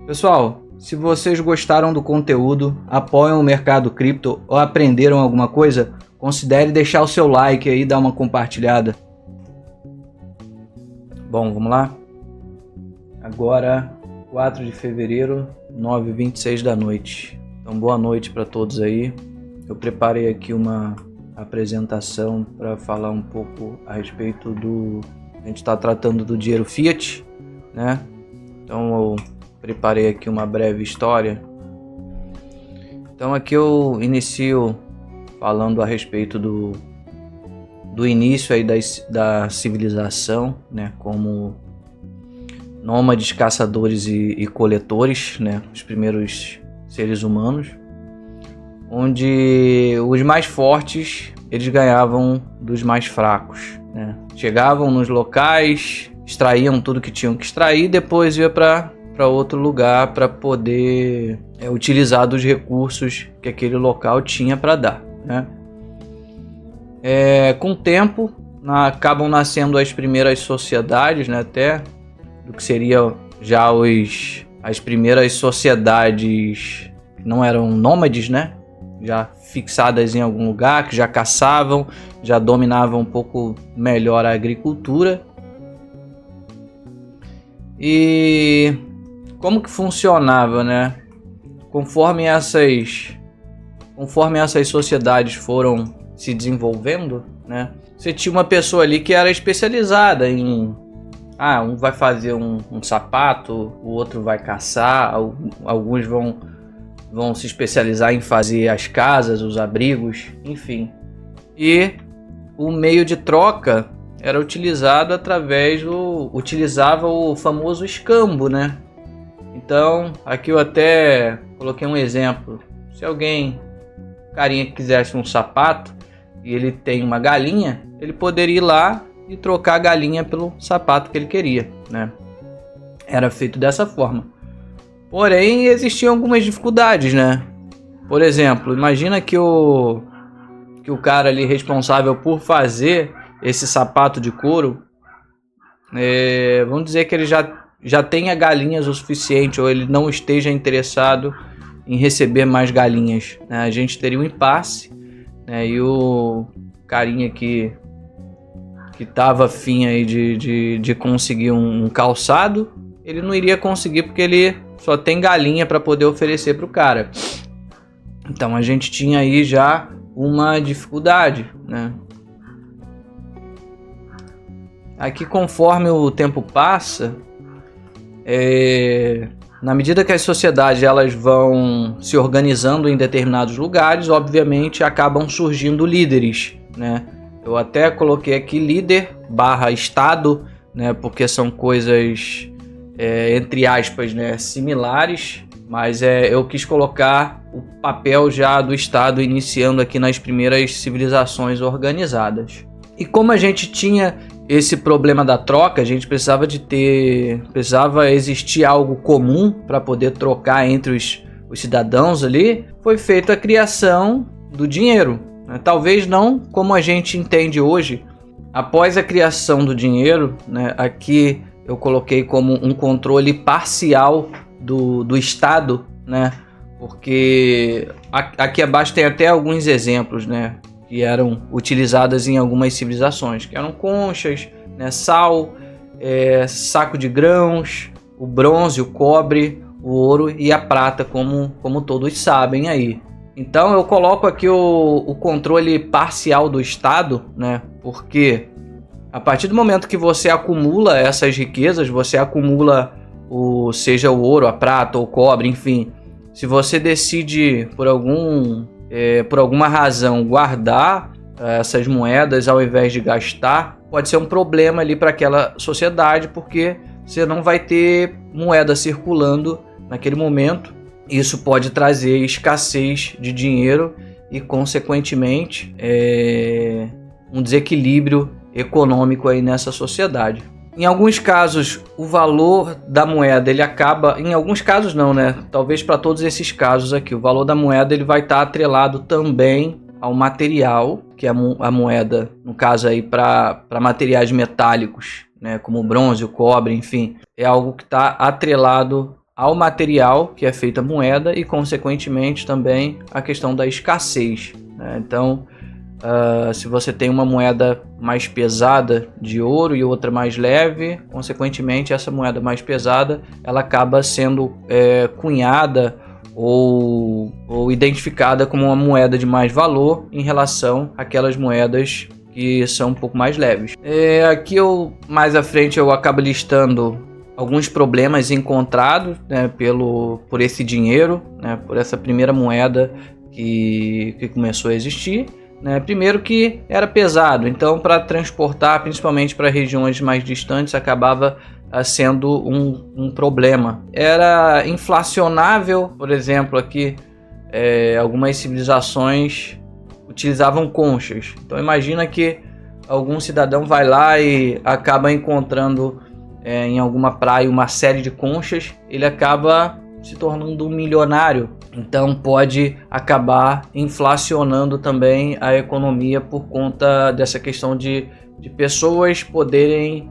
Pessoal, se vocês gostaram do conteúdo, apoiam o mercado cripto ou aprenderam alguma coisa, considere deixar o seu like aí e dar uma compartilhada. Bom, vamos lá? Agora, 4 de fevereiro, 9h26 da noite. Então, boa noite para todos aí. Eu preparei aqui uma apresentação para falar um pouco a respeito do... A gente está tratando do dinheiro fiat, né? Então, eu preparei aqui uma breve história. Então, aqui eu inicio falando a respeito do início aí da civilização, né? Como nômades, caçadores e coletores, né? Os primeiros seres humanos, onde os mais fortes eles ganhavam dos mais fracos, né? Chegavam nos locais, extraíam tudo que tinham que extrair, depois ia para outro lugar para poder utilizar dos recursos que aquele local tinha para dar, né? Com o tempo acabam nascendo as primeiras sociedades, né? Até do que seria já as primeiras sociedades que não eram nômades, né? Já fixadas em algum lugar, que já caçavam, já dominavam um pouco melhor a agricultura. E como que funcionava, né? Conforme essas sociedades foram se desenvolvendo, né? Você tinha uma pessoa ali que era especializada em... um vai fazer um sapato, o outro vai caçar, alguns vão se especializar em fazer as casas, os abrigos, enfim. E o meio de troca era utilizado utilizava o famoso escambo, né? Então, aqui eu até coloquei um exemplo. Se carinha que quisesse um sapato e ele tem uma galinha, ele poderia ir lá e trocar a galinha pelo sapato que ele queria, né? Era feito dessa forma. Porém, existiam algumas dificuldades, né? Por exemplo, imagina que o cara ali responsável por fazer esse sapato de couro, vamos dizer que ele já tenha galinhas o suficiente, ou ele não esteja interessado em receber mais galinhas, né? A gente teria um impasse, né? E o carinha que estava afim aí de conseguir um calçado, ele não iria conseguir porque ele só tem galinha para poder oferecer para o cara. Então a gente tinha aí já uma dificuldade, né? Aqui, conforme o tempo passa, na medida que as sociedades elas vão se organizando em determinados lugares, obviamente acabam surgindo líderes, né? Eu até coloquei aqui líder / estado, né? Porque são coisas, entre aspas, né? Similares, mas eu quis colocar o papel já do estado iniciando aqui nas primeiras civilizações organizadas. E como a gente tinha esse problema da troca, a gente precisava existir algo comum para poder trocar entre os cidadãos ali, foi feita a criação do dinheiro. Talvez não como a gente entende hoje. Após a criação do dinheiro, né, aqui eu coloquei como um controle parcial do Estado, né, porque aqui abaixo tem até alguns exemplos, né, que eram utilizadas em algumas civilizações, que eram conchas, né, sal, saco de grãos, o bronze, o cobre, o ouro e a prata, como todos sabem aí. Então eu coloco aqui o controle parcial do Estado, né? Porque a partir do momento que você acumula essas riquezas, você acumula seja o ouro, a prata ou o cobre, enfim. Se você decide por alguma razão guardar essas moedas ao invés de gastar, pode ser um problema ali para aquela sociedade, porque você não vai ter moeda circulando naquele momento. Isso pode trazer escassez de dinheiro e, consequentemente, um desequilíbrio econômico aí nessa sociedade. Em alguns casos, o valor da moeda ele acaba... Em alguns casos não, né? Talvez para todos esses casos aqui, o valor da moeda ele vai estar atrelado também ao material, que é a moeda, no caso aí para materiais metálicos, né? Como o bronze, o cobre, enfim. É algo que está atrelado ao material que é feita a moeda e, consequentemente, também a questão da escassez, né? Então, se você tem uma moeda mais pesada de ouro e outra mais leve, consequentemente, essa moeda mais pesada ela acaba sendo cunhada ou identificada como uma moeda de mais valor em relação àquelas moedas que são um pouco mais leves. Aqui mais à frente eu acabo listando alguns problemas encontrados, né, por esse dinheiro, né, por essa primeira moeda que começou a existir, né. Primeiro que era pesado, então para transportar, principalmente para regiões mais distantes, acabava sendo um problema. Era inflacionável, por exemplo, aqui algumas civilizações utilizavam conchas. Então imagina que algum cidadão vai lá e acaba encontrando em alguma praia uma série de conchas, ele acaba se tornando um milionário. Então pode acabar inflacionando também a economia por conta dessa questão de pessoas poderem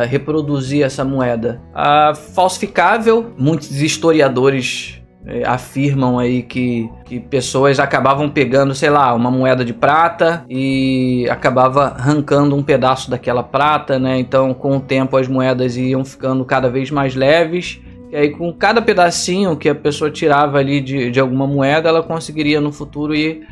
reproduzir essa moeda. A falsificável, muitos historiadores afirmam aí que pessoas acabavam pegando, sei lá, uma moeda de prata e acabava arrancando um pedaço daquela prata, né? Então, com o tempo, as moedas iam ficando cada vez mais leves. E aí, com cada pedacinho que a pessoa tirava ali de alguma moeda, ela conseguiria no futuro ir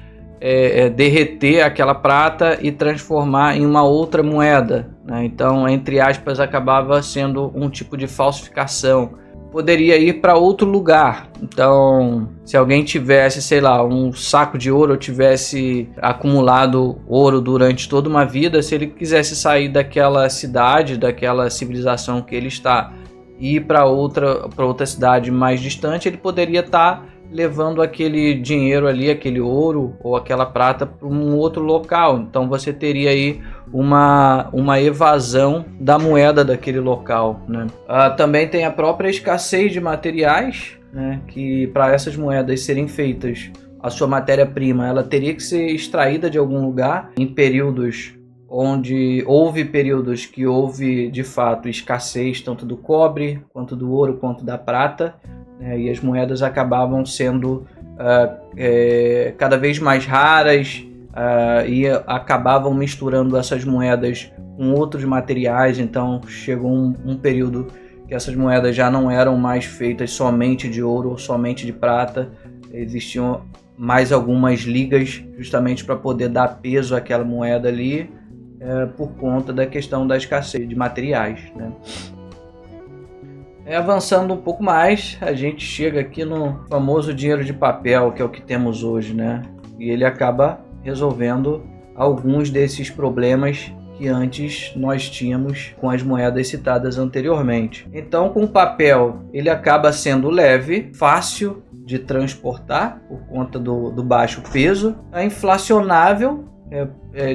derreter aquela prata e transformar em uma outra moeda, né? Então, entre aspas, acabava sendo um tipo de falsificação. Poderia ir para outro lugar. Então, se alguém tivesse, sei lá, um saco de ouro, ou tivesse acumulado ouro durante toda uma vida, se ele quisesse sair daquela cidade, daquela civilização que ele está, e ir para outra cidade mais distante, ele poderia estar levando aquele dinheiro ali, aquele ouro ou aquela prata para um outro local. Então você teria aí uma evasão da moeda daquele local, né? Também tem a própria escassez de materiais, né? Que para essas moedas serem feitas, a sua matéria-prima ela teria que ser extraída de algum lugar em períodos onde houve períodos que houve de fato escassez tanto do cobre, quanto do ouro, quanto da prata, né? E as moedas acabavam sendo cada vez mais raras e acabavam misturando essas moedas com outros materiais. Então chegou um período que essas moedas já não eram mais feitas somente de ouro ou somente de prata, existiam mais algumas ligas justamente para poder dar peso àquela moeda ali, por conta da questão da escassez de materiais, né? Avançando um pouco mais, a gente chega aqui no famoso dinheiro de papel, que é o que temos hoje, né? E ele acaba resolvendo alguns desses problemas que antes nós tínhamos com as moedas citadas anteriormente. Então, com o papel, ele acaba sendo leve, fácil de transportar por conta do baixo peso, é inflacionável,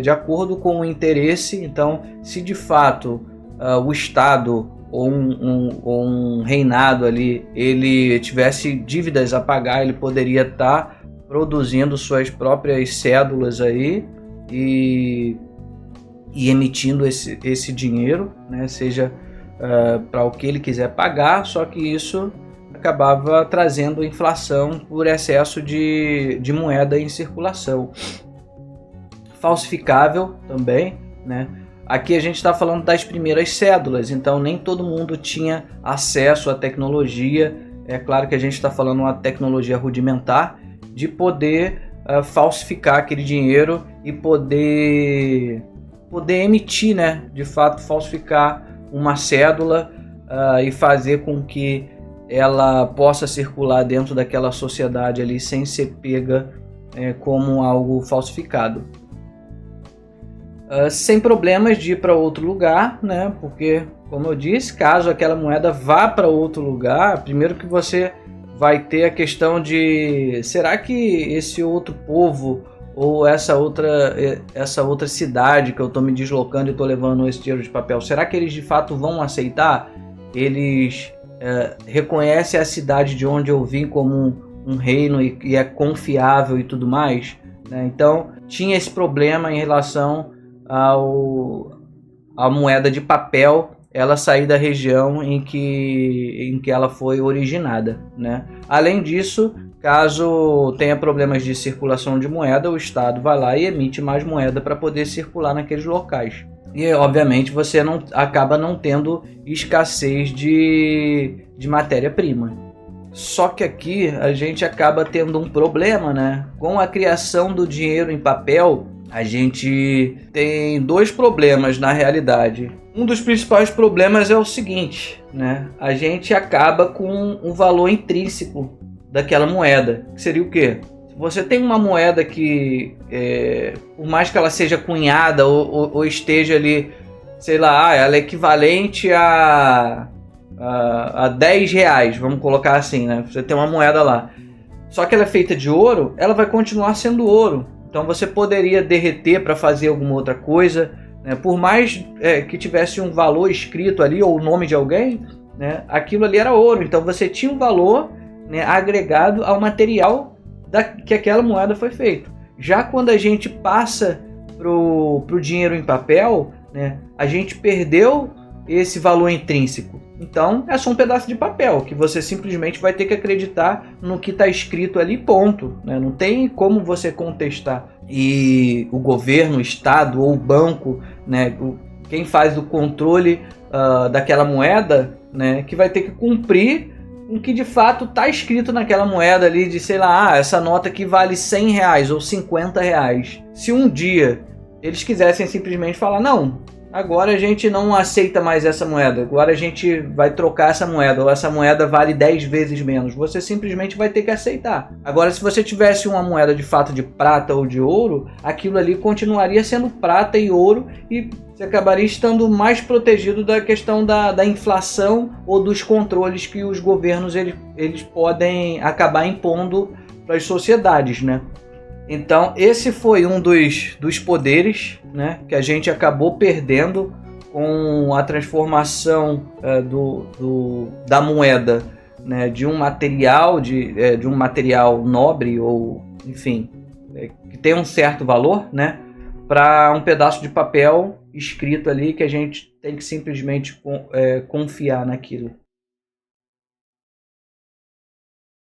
de acordo com o interesse. Então, se de fato o Estado ou um reinado ali ele tivesse dívidas a pagar, ele poderia estar produzindo suas próprias cédulas aí e emitindo esse dinheiro, né? Seja para o que ele quiser pagar, só que isso acabava trazendo inflação por excesso de moeda em circulação. Falsificável também, né? Aqui a gente está falando das primeiras cédulas, então nem todo mundo tinha acesso à tecnologia. É claro que a gente está falando uma tecnologia rudimentar de poder falsificar aquele dinheiro e poder emitir, né? De fato, falsificar uma cédula e fazer com que ela possa circular dentro daquela sociedade ali sem ser pega como algo falsificado. Sem problemas de ir para outro lugar, né? Porque, como eu disse, caso aquela moeda vá para outro lugar, primeiro que você vai ter a questão de: será que esse outro povo ou essa outra cidade que eu estou me deslocando e estou levando esse dinheiro de papel, será que eles de fato vão aceitar? Eles reconhecem a cidade de onde eu vim como um reino e é confiável e tudo mais, né? Então tinha esse problema em relação à moeda de papel ela sair da região em que ela foi originada, né? Além disso, caso tenha problemas de circulação de moeda, o Estado vai lá e emite mais moeda para poder circular naqueles locais. E, obviamente, você acaba não tendo escassez de matéria-prima. Só que aqui a gente acaba tendo um problema, né? Com a criação do dinheiro em papel, a gente tem dois problemas na realidade. Um dos principais problemas é o seguinte, né? A gente acaba com o valor intrínseco daquela moeda. Que seria o quê? Se você tem uma moeda que, por mais que ela seja cunhada ou esteja ali, sei lá, ela é equivalente a 10 reais, vamos colocar assim, né? Você tem uma moeda lá. Só que ela é feita de ouro, ela vai continuar sendo ouro. Então você poderia derreter para fazer alguma outra coisa, né? Por mais que tivesse um valor escrito ali, ou o nome de alguém, né? Aquilo ali era ouro. Então você tinha um valor, né, agregado ao material que aquela moeda foi feita. Já quando a gente passa pro dinheiro em papel, né, a gente perdeu esse valor intrínseco. Então é só um pedaço de papel que você simplesmente vai ter que acreditar no que está escrito ali, ponto, né? Não tem como você contestar. E o governo, o Estado ou o banco, né, quem faz o controle daquela moeda, né, que vai ter que cumprir o que de fato está escrito naquela moeda ali, de sei lá, essa nota aqui vale 100 reais ou 50 reais. Se um dia eles quisessem simplesmente falar, não, agora a gente não aceita mais essa moeda, agora a gente vai trocar essa moeda, ou essa moeda vale 10 vezes menos, você simplesmente vai ter que aceitar. Agora, se você tivesse uma moeda de fato de prata ou de ouro, aquilo ali continuaria sendo prata e ouro e você acabaria estando mais protegido da questão da inflação ou dos controles que os governos eles podem acabar impondo para as sociedades, né? Então, esse foi um dos poderes, né, que a gente acabou perdendo com a transformação da moeda, né, de um material de um material nobre ou, enfim, que tem um certo valor, né, para um pedaço de papel escrito ali que a gente tem que simplesmente confiar naquilo.